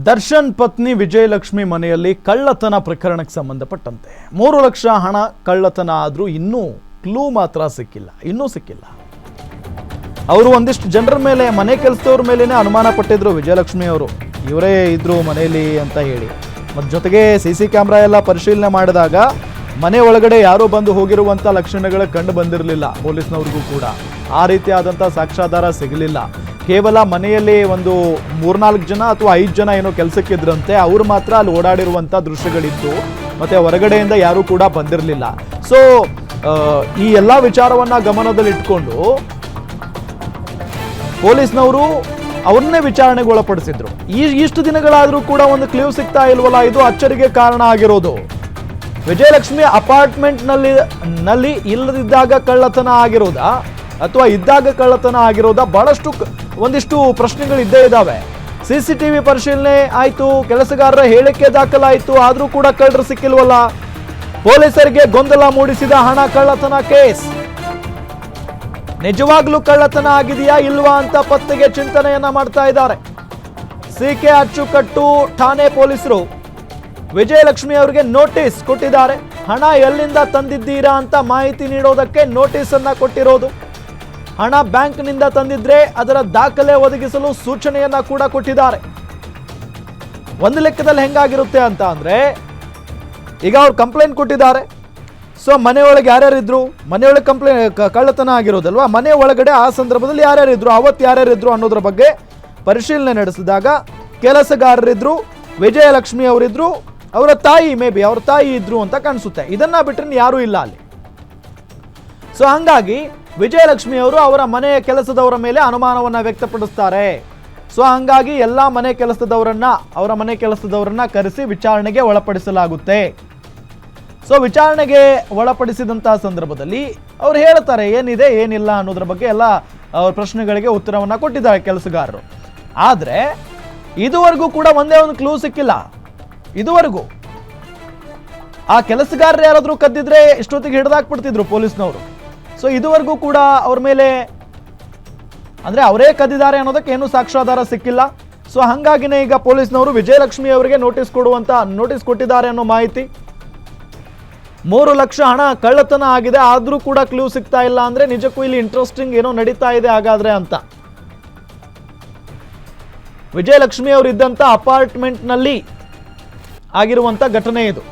ದರ್ಶನ್ ಪತ್ನಿ ವಿಜಯಲಕ್ಷ್ಮಿ ಮನೆಯಲ್ಲಿ ಕಳ್ಳತನ ಪ್ರಕರಣಕ್ಕೆ ಸಂಬಂಧಪಟ್ಟಂತೆ 3 ಲಕ್ಷ ಹಣ ಕಳ್ಳತನ ಆದರೂ ಇನ್ನೂ ಕ್ಲೂ ಮಾತ್ರ ಸಿಕ್ಕಿಲ್ಲ. ಅವರು ಒಂದಿಷ್ಟು ಜನರ ಮೇಲೆ, ಮನೆ ಕೆಲಸದವ್ರ ಮೇಲೇನೆ ಅನುಮಾನ ಪಟ್ಟಿದ್ರು ವಿಜಯಲಕ್ಷ್ಮಿ ಅವರು, ಇವರೇ ಇದ್ರು ಮನೆಯಲ್ಲಿ ಅಂತ ಹೇಳಿ. ಮತ್ತು ಜೊತೆಗೆ CC ಕ್ಯಾಮ್ರಾ ಎಲ್ಲ ಪರಿಶೀಲನೆ ಮಾಡಿದಾಗ ಮನೆ ಒಳಗಡೆ ಯಾರೋ ಬಂದು ಹೋಗಿರುವಂಥ ಲಕ್ಷಣಗಳು ಕಂಡು ಬಂದಿರಲಿಲ್ಲ ಪೊಲೀಸ್ನವ್ರಿಗೂ ಕೂಡ. ಆ ರೀತಿಯಾದಂಥ ಸಾಕ್ಷ್ಯಾಧಾರ ಸಿಗಲಿಲ್ಲ. ಕೇವಲ ಮನೆಯಲ್ಲಿ ಒಂದು 3-4 ಜನ ಅಥವಾ 5 ಜನ ಏನೋ ಕೆಲಸಕ್ಕಿದ್ರಂತೆ, ಅವರು ಮಾತ್ರ ಅಲ್ಲಿ ಓಡಾಡಿರುವಂಥ ದೃಶ್ಯಗಳಿತ್ತು. ಮತ್ತು ಹೊರಗಡೆಯಿಂದ ಯಾರೂ ಕೂಡ ಬಂದಿರಲಿಲ್ಲ. ಸೊ ಈ ಎಲ್ಲ ವಿಚಾರವನ್ನು ಗಮನದಲ್ಲಿಟ್ಕೊಂಡು ಪೊಲೀಸ್ನವರು ಅವ್ರನ್ನೇ ವಿಚಾರಣೆಗೆ ಒಳಪಡಿಸಿದ್ರು. ಇಷ್ಟು ದಿನಗಳಾದರೂ ಕೂಡ ಒಂದು ಕ್ಲೂ ಸಿಗ್ತಾ ಇಲ್ವಲ್ಲ, ಇದು ಅಚ್ಚರಿಗೆ ಕಾರಣ ಆಗಿರೋದು. ವಿಜಯಲಕ್ಷ್ಮಿ ಅಪಾರ್ಟ್ಮೆಂಟ್ನಲ್ಲಿ ಇಲ್ಲದಿದ್ದಾಗ ಕಳ್ಳತನ ಆಗಿರೋದಾ ಅಥವಾ ಇದ್ದಾಗ ಕಳ್ಳತನ ಆಗಿರೋದಾ, ಬಹಳಷ್ಟು ಒಂದಿಷ್ಟು ಪ್ರಶ್ನೆಗಳು ಇದ್ದೇ ಇದ್ದಾವೆ. CCTV ಪರಿಶೀಲನೆ ಆಯಿತು, ಕೆಲಸಗಾರರ ಹೇಳಿಕೆ ದಾಖಲಾಯಿತು, ಆದರೂ ಕೂಡ ಕಳ್ಳರು ಸಿಕ್ಕಿಲ್ವಲ್ಲ. ಪೊಲೀಸರಿಗೆ ಗೊಂದಲ ಮೂಡಿಸಿದ ಹಣ ಕಳ್ಳತನ ಕೇಸ್. ನಿಜವಾಗ್ಲೂ ಕಳ್ಳತನ ಆಗಿದೆಯಾ ಇಲ್ವಾ ಅಂತ ಪತ್ತೆಗೆ ಚಿಂತನೆಯನ್ನ ಮಾಡ್ತಾ ಇದ್ದಾರೆ. CK ಅಚ್ಚುಕಟ್ಟು ಠಾಣೆ ಪೊಲೀಸರು ವಿಜಯಲಕ್ಷ್ಮಿ ಅವರಿಗೆ ನೋಟಿಸ್ ಕೊಟ್ಟಿದ್ದಾರೆ. ಹಣ ಎಲ್ಲಿಂದ ತಂದಿದ್ದೀರಾ ಅಂತ ಮಾಹಿತಿ ನೀಡೋದಕ್ಕೆ ನೋಟಿಸ್ ಅನ್ನ ಕೊಟ್ಟಿರೋದು. ಹಣ ಬ್ಯಾಂಕ್ನಿಂದ ತಂದಿದ್ರೆ ಅದರ ದಾಖಲೆ ಒದಗಿಸಲು ಸೂಚನೆಯನ್ನ ಕೂಡ ಕೊಟ್ಟಿದ್ದಾರೆ. ಒಂದು ಲೆಕ್ಕದಲ್ಲಿ ಹೆಂಗಾಗಿರುತ್ತೆ ಅಂತ ಅಂದ್ರೆ, ಈಗ ಅವ್ರು ಕಂಪ್ಲೇಂಟ್ ಕೊಟ್ಟಿದ್ದಾರೆ. ಸೊ ಮನೆಯೊಳಗೆ ಯಾರ್ಯಾರಿದ್ರು, ಮನೆಯೊಳಗೆ ಕಳ್ಳತನ ಆಗಿರೋದಲ್ವಾ, ಮನೆ ಒಳಗಡೆ ಆ ಸಂದರ್ಭದಲ್ಲಿ ಯಾರ್ಯಾರಿದ್ರು, ಅವತ್ತು ಯಾರ್ಯಾರಿದ್ರು ಅನ್ನೋದ್ರ ಬಗ್ಗೆ ಪರಿಶೀಲನೆ ನಡೆಸಿದಾಗ ಕೆಲಸಗಾರರಿದ್ರು, ವಿಜಯಲಕ್ಷ್ಮಿ ಅವರಿದ್ರು, ಅವರ ತಾಯಿ, ಅವ್ರ ತಾಯಿ ಇದ್ರು ಅಂತ ಕಾಣಿಸುತ್ತೆ. ಇದನ್ನ ಬಿಟ್ಟರೆ ಯಾರೂ ಇಲ್ಲ ಅಲ್ಲಿ. ಸೊ ಹಂಗಾಗಿ ವಿಜಯಲಕ್ಷ್ಮಿ ಅವರು ಅವರ ಮನೆಯ ಕೆಲಸದವರ ಮೇಲೆ ಅನುಮಾನವನ್ನ ವ್ಯಕ್ತಪಡಿಸ್ತಾರೆ. ಸೊ ಹಂಗಾಗಿ ಎಲ್ಲ ಅವರ ಮನೆ ಕೆಲಸದವರನ್ನ ಕರೆಸಿ ವಿಚಾರಣೆಗೆ ಒಳಪಡಿಸಲಾಗುತ್ತೆ. ಸೊ ವಿಚಾರಣೆಗೆ ಒಳಪಡಿಸಿದಂತಹ ಸಂದರ್ಭದಲ್ಲಿ ಅವ್ರು ಹೇಳ್ತಾರೆ ಏನಿದೆ ಏನಿಲ್ಲ ಅನ್ನೋದ್ರ ಬಗ್ಗೆ ಎಲ್ಲ ಅವ್ರ ಪ್ರಶ್ನೆಗಳಿಗೆ ಉತ್ತರವನ್ನ ಕೊಟ್ಟಿದ್ದಾರೆ ಕೆಲಸಗಾರರು. ಆದ್ರೆ ಇದುವರೆಗೂ ಕೂಡ ಒಂದೇ ಒಂದು ಕ್ಲೂ ಸಿಕ್ಕಿಲ್ಲ. ಇದುವರೆಗೂ ಆ ಕೆಲಸಗಾರರು ಯಾರಾದ್ರೂ ಕದ್ದಿದ್ರೆ ಇಷ್ಟೊತ್ತಿಗೆ ಹಿಡಿದಾಕ್ಬಿಡ್ತಿದ್ರು ಪೊಲೀಸ್ನವರು. ಸೊ ಇದುವರೆಗೂ ಕೂಡ ಅವ್ರ ಮೇಲೆ, ಅಂದ್ರೆ ಅವರೇ ಕದ್ದಿದ್ದಾರೆ ಅನ್ನೋದಕ್ಕೆ ಏನೂ ಸಾಕ್ಷ್ಯಾಧಾರ ಸಿಕ್ಕಿಲ್ಲ. ಸೊ ಹಂಗಾಗಿನೇ ಈಗ ಪೊಲೀಸ್ನವರು ವಿಜಯಲಕ್ಷ್ಮಿ ಅವರಿಗೆ ನೋಟಿಸ್ ಕೊಟ್ಟಿದ್ದಾರೆ ಅನ್ನೋ ಮಾಹಿತಿ. 3 ಲಕ್ಷ ಹಣ ಕಳ್ಳತನ ಆಗಿದೆ, ಆದ್ರೂ ಕೂಡ ಕ್ಲೂ ಸಿಗ್ತಾ ಇಲ್ಲ ಅಂದ್ರೆ ನಿಜಕ್ಕೂ ಇಲ್ಲಿ ಇಂಟ್ರೆಸ್ಟಿಂಗ್ ಏನೋ ನಡೀತಾ ಇದೆ ಹಾಗಾದ್ರೆ ಅಂತ. ವಿಜಯಲಕ್ಷ್ಮಿ ಅವರು ಇದ್ದಂತ ಅಪಾರ್ಟ್ಮೆಂಟ್ನಲ್ಲಿ ಆಗಿರುವಂತ ಘಟನೆ ಇದು.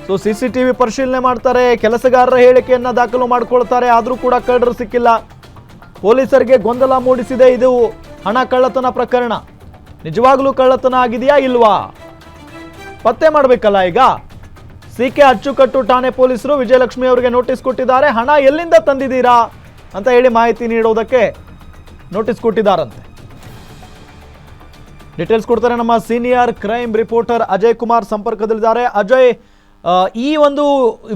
ಸೊ CCTV ಪರಿಶೀಲನೆ ಮಾಡ್ತಾರೆ, ಕೆಲಸಗಾರರ ಹೇಳಿಕೆಯನ್ನ ದಾಖಲು ಮಾಡ್ಕೊಳ್ತಾರೆ, ಆದ್ರೂ ಕೂಡ ಕಳ್ಳರು ಸಿಕ್ಕಿಲ್ಲ. ಪೊಲೀಸರಿಗೆ ಗೊಂದಲ ಮೂಡಿಸಿದೆ ಇದು ಹಣ ಕಳ್ಳತನ ಪ್ರಕರಣ. ನಿಜವಾಗ್ಲೂ ಕಳ್ಳತನ ಆಗಿದೆಯಾ ಇಲ್ವಾ ಪತ್ತೆ ಮಾಡಬೇಕಲ್ಲ. ಈಗ CK ಅಚ್ಚುಕಟ್ಟು ಠಾಣೆ ಪೊಲೀಸರು ವಿಜಯಲಕ್ಷ್ಮಿ ಅವರಿಗೆ ನೋಟಿಸ್ ಕೊಟ್ಟಿದ್ದಾರೆ. ಹಣ ಎಲ್ಲಿಂದ ತಂದಿದ್ದೀರಾ ಅಂತ ಹೇಳಿ ಮಾಹಿತಿ ನೀಡೋದಕ್ಕೆ ನೋಟಿಸ್ ಕೊಟ್ಟಿದ್ದಾರಂತೆ. ಡೀಟೇಲ್ಸ್ ಕೊಡ್ತಾರೆ ನಮ್ಮ senior crime reporter Ajay Kumar ಸಂಪರ್ಕದಲ್ಲಿದ್ದಾರೆ. ಅಜಯ್, ಈ ಒಂದು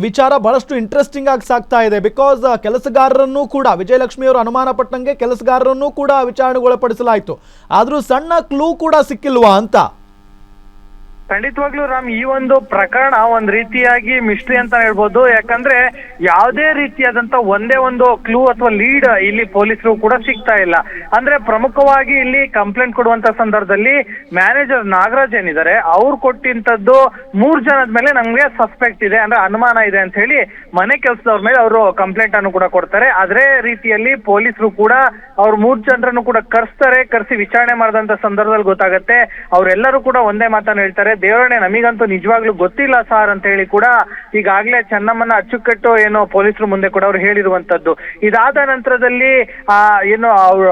ವಿಚಾರ ಬಹಳಷ್ಟು ಇಂಟ್ರೆಸ್ಟಿಂಗ್ ಆಗಿ ಸಾಗ್ತಾ ಇದೆ. ಬಿಕಾಸ್ ಕೆಲಸಗಾರರನ್ನು ಕೂಡ ವಿಜಯಲಕ್ಷ್ಮಿ ಅವರು ಅನುಮಾನ ಪಟ್ಟಂಗೆ ಕೆಲಸಗಾರರನ್ನು ಕೂಡ ವಿಚಾರಣೆಗೆ ಒಳಪಡಿಸಲಾಯಿತು, ಆದ್ರೂ ಸಣ್ಣ ಕ್ಲೂ ಕೂಡ ಸಿಕ್ಕಿಲ್ವಾ ಅಂತ. ಖಂಡಿತವಾಗ್ಲೂ ರಾಮ್, ಈ ಒಂದು ಪ್ರಕರಣ ಒಂದ್ ರೀತಿಯಾಗಿ ಮಿಸ್ಟ್ರಿ ಅಂತ ಹೇಳ್ಬೋದು. ಯಾಕಂದ್ರೆ ಯಾವುದೇ ರೀತಿಯಾದಂತ ಒಂದೇ ಒಂದು ಕ್ಲೂ ಅಥವಾ ಲೀಡ್ ಇಲ್ಲಿ ಪೊಲೀಸರು ಕೂಡ ಸಿಗ್ತಾ ಇಲ್ಲ. ಅಂದ್ರೆ ಪ್ರಮುಖವಾಗಿ ಇಲ್ಲಿ ಕಂಪ್ಲೇಂಟ್ ಕೊಡುವಂತ ಸಂದರ್ಭದಲ್ಲಿ ಮ್ಯಾನೇಜರ್ ನಾಗರಾಜ್ ಏನಿದ್ದಾರೆ ಅವ್ರು ಕೊಟ್ಟಿಂತದ್ದು 3 ಜನದ ಮೇಲೆ ನಮ್ಗೆ ಸಸ್ಪೆಕ್ಟ್ ಇದೆ, ಅಂದ್ರೆ ಅನುಮಾನ ಇದೆ ಅಂತ ಹೇಳಿ ಮನೆ ಕೆಲಸದವ್ರ ಮೇಲೆ ಅವರು ಕಂಪ್ಲೇಂಟ್ ಅನ್ನು ಕೂಡ ಕೊಡ್ತಾರೆ. ಅದೇ ರೀತಿಯಲ್ಲಿ ಪೊಲೀಸರು ಕೂಡ ಅವ್ರ 3 ಜನರನ್ನು ಕೂಡ ಕರೆಸಿ ವಿಚಾರಣೆ ಮಾಡಿದಂತ ಸಂದರ್ಭದಲ್ಲಿ ಗೊತ್ತಾಗತ್ತೆ ಅವರೆಲ್ಲರೂ ಕೂಡ ಒಂದೇ ಮಾತನ್ನು ಹೇಳ್ತಾರೆ, ದೇವರೇ ನಮಗಂತೂ ನಿಜವಾಗ್ಲೂ ಗೊತ್ತಿಲ್ಲ ಸಾರ್ ಅಂತ ಹೇಳಿ ಕೂಡ ಈಗಾಗಲೇ ಚೆನ್ನಮ್ಮನ ಅಚ್ಚುಕಟ್ಟು ಏನೋ ಪೊಲೀಸರು ಮುಂದೆ ಕೂಡ ಅವ್ರು ಹೇಳಿರುವಂತದ್ದು. ಇದಾದ ನಂತರದಲ್ಲಿ ಏನು ಅವ್ರ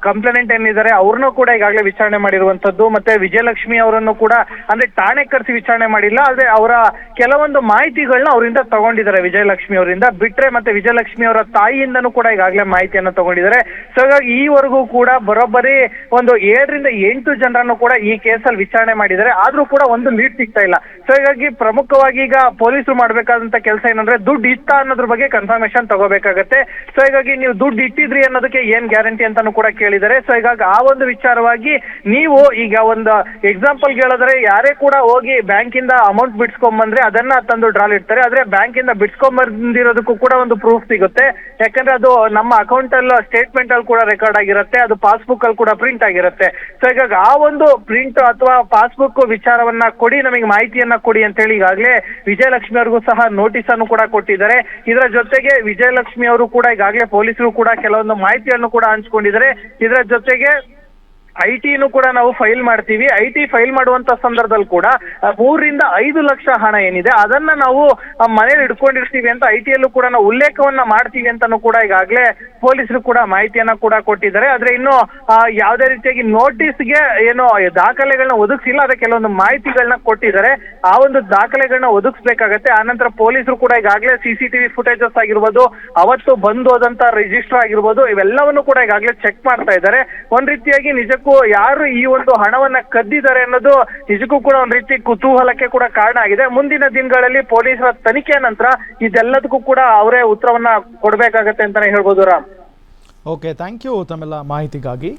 ಕಂಪ್ಲೇಂಟ್ ಏನಿದ್ದಾರೆ ಅವ್ರನ್ನೂ ಕೂಡ ಈಗಾಗಲೇ ವಿಚಾರಣೆ ಮಾಡಿರುವಂತದ್ದು. ಮತ್ತೆ ವಿಜಯಲಕ್ಷ್ಮಿ ಅವರನ್ನು ಕೂಡ ಅಂದ್ರೆ ಠಾಣೆ ಕರೆಸಿ ವಿಚಾರಣೆ ಮಾಡಿಲ್ಲ, ಆದ್ರೆ ಅವರ ಕೆಲವೊಂದು ಮಾಹಿತಿಗಳನ್ನ ಅವರಿಂದ ತಗೊಂಡಿದ್ದಾರೆ. ವಿಜಯಲಕ್ಷ್ಮಿ ಅವರಿಂದ ಬಿಟ್ರೆ ಮತ್ತೆ ವಿಜಯಲಕ್ಷ್ಮಿ ಅವರ ತಾಯಿಯಿಂದನೂ ಕೂಡ ಈಗಾಗಲೇ ಮಾಹಿತಿಯನ್ನು ತಗೊಂಡಿದ್ದಾರೆ. ಸೊ ಹಾಗಾಗಿ ಈವರೆಗೂ ಕೂಡ ಬರೋಬ್ಬರಿ ಒಂದು 7 ರಿಂದ 8 ಜನರನ್ನು ಕೂಡ ಈ ಕೇಸಲ್ಲಿ ವಿಚಾರಣೆ ಮಾಡಿದ್ದಾರೆ. ಆದ್ರೂ ಕೂಡ ಒಂದು ಲೀಡ್ ಸಿಗ್ತಾ ಇಲ್ಲ. ಸೊ ಹೀಗಾಗಿ ಪ್ರಮುಖವಾಗಿ ಈಗ ಪೊಲೀಸರು ಮಾಡ್ಬೇಕಾದಂತ ಕೆಲಸ ಏನಂದ್ರೆ ದುಡ್ಡು ಇತ್ತ ಅನ್ನೋದ್ರ ಬಗ್ಗೆ ಕನ್ಫರ್ಮೇಶನ್ ತಗೋಬೇಕಾಗತ್ತೆ. ಸೊ ಹೀಗಾಗಿ ನೀವು ದುಡ್ಡು ಇಟ್ಟಿದ್ರಿ ಅನ್ನೋದಕ್ಕೆ ಏನ್ ಗ್ಯಾರಂಟಿ ಅಂತಾನು ಕೂಡ ಕೇಳಿದ್ದಾರೆ. ಸೊ ಹೀಗಾಗಿ ಆ ಒಂದು ವಿಚಾರವಾಗಿ ನೀವು ಈಗ ಒಂದು ಎಕ್ಸಾಂಪಲ್ ಹೇಳಿದ್ರೆ ಯಾರೇ ಕೂಡ ಹೋಗಿ ಬ್ಯಾಂಕ್ ಇಂದ ಅಮೌಂಟ್ ಬಿಡ್ಸ್ಕೊಂಬಂದ್ರೆ ಅದನ್ನ ತಂದು ಡ್ರಾಲ್ ಇಡ್ತಾರೆ. ಆದ್ರೆ ಬ್ಯಾಂಕ್ ಇಂದ ಬಿಡ್ಸ್ಕೊಂಬಂದಿರೋದಕ್ಕೂ ಕೂಡ ಒಂದು ಪ್ರೂಫ್ ಸಿಗುತ್ತೆ. ಯಾಕಂದ್ರೆ ಅದು ನಮ್ಮ ಅಕೌಂಟ್ ಅಲ್ಲಿ ಸ್ಟೇಟ್ಮೆಂಟ್ ಅಲ್ಲಿ ಕೂಡ ರೆಕಾರ್ಡ್ ಆಗಿರುತ್ತೆ, ಅದು ಪಾಸ್ಬುಕ್ ಅಲ್ಲಿ ಕೂಡ ಪ್ರಿಂಟ್ ಆಗಿರುತ್ತೆ. ಸೊ ಹೀಗಾಗಿ ಆ ಒಂದು ಪ್ರಿಂಟ್ ಅಥವಾ ಪಾಸ್ಬುಕ್ ವಿಚಾರವನ್ನ ಕೊಡಿ, ನಮಗೆ ಮಾಹಿತಿಯನ್ನ ಕೊಡಿ ಅಂತ ಹೇಳಿ ಈಗಾಗಲೇ ವಿಜಯಲಕ್ಷ್ಮಿ ಅವ್ರಿಗೂ ಸಹ ನೋಟಿಸ್ ಅನ್ನು ಕೂಡ ಕೊಟ್ಟಿದ್ದಾರೆ. ಇದರ ಜೊತೆಗೆ ವಿಜಯಲಕ್ಷ್ಮಿ ಅವರು ಕೂಡ ಈಗಾಗಲೇ ಪೊಲೀಸರು ಕೂಡ ಕೆಲವೊಂದು ಮಾಹಿತಿಯನ್ನು ಕೂಡ ಹಂಚ್ಕೊಂಡಿದ್ದಾರೆ. ಇದರ ಜೊತೆಗೆ ಐಟಿನು ಕೂಡ ನಾವು ಫೈಲ್ ಮಾಡ್ತೀವಿ. ಐಟಿ ಫೈಲ್ ಮಾಡುವಂತ ಸಂದರ್ಭದಲ್ಲಿ ಕೂಡ 3 ರಿಂದ 5 ಲಕ್ಷ ಹಣ ಏನಿದೆ ಅದನ್ನ ನಾವು ಮನೇಲಿ ಇಟ್ಕೊಂಡಿರ್ತೀವಿ ಅಂತ ಐಟಿಯಲ್ಲೂ ಕೂಡ ನಾವು ಉಲ್ಲೇಖವನ್ನ ಮಾಡ್ತೀವಿ ಅಂತಾನು ಕೂಡ ಈಗಾಗಲೇ ಪೊಲೀಸರು ಕೂಡ ಮಾಹಿತಿಯನ್ನ ಕೂಡ ಕೊಟ್ಟಿದ್ದಾರೆ. ಆದ್ರೆ ಇನ್ನು ಯಾವುದೇ ರೀತಿಯಾಗಿ ನೋಟಿಸ್ಗೆ ಏನೋ ದಾಖಲೆಗಳನ್ನ ಒದಗಿಸಿಲ್ಲ, ಅದಕ್ಕೆ ಕೆಲವೊಂದು ಮಾಹಿತಿಗಳನ್ನ ಕೊಟ್ಟಿದ್ದಾರೆ. ಆ ಒಂದು ದಾಖಲೆಗಳನ್ನ ಒದಗಿಸ್ಬೇಕಾಗತ್ತೆ. ಆನಂತರ ಪೊಲೀಸರು ಕೂಡ ಈಗಾಗಲೇ CCTV ಫುಟೇಜಸ್ ಆಗಿರ್ಬೋದು, ಅವತ್ತು ಬಂದು ಹೋದಂತ ರಿಜಿಸ್ಟರ್ ಆಗಿರ್ಬೋದು, ಇವೆಲ್ಲವನ್ನು ಕೂಡ ಈಗಾಗಲೇ ಚೆಕ್ ಮಾಡ್ತಾ ಇದ್ದಾರೆ. ಒಂದ್ ರೀತಿಯಾಗಿ ನಿಜಕ್ಕೂ ಯಾರು ಈ ಒಂದು ಹಣವನ್ನ ಕದ್ದಿದ್ದಾರೆ ಅನ್ನೋದು ನಿಜಕ್ಕೂ ಕೂಡ ಒಂದ್ ರೀತಿ ಕುತೂಹಲಕ್ಕೆ ಕೂಡ ಕಾರಣ ಆಗಿದೆ. ಮುಂದಿನ ದಿನಗಳಲ್ಲಿ ಪೊಲೀಸರ ತನಿಖೆ ನಂತರ ಇದೆಲ್ಲದಕ್ಕೂ ಕೂಡ ಅವರೇ ಉತ್ತರವನ್ನ ಕೊಡ್ಬೇಕಾಗತ್ತೆ ಅಂತಾನೆ ಹೇಳ್ಬೋದು ರಾಮ್. ಓಕೆ, ಥ್ಯಾಂಕ್ ಯು ತಮ್ಮೆಲ್ಲ ಮಾಹಿತಿಗಾಗಿ.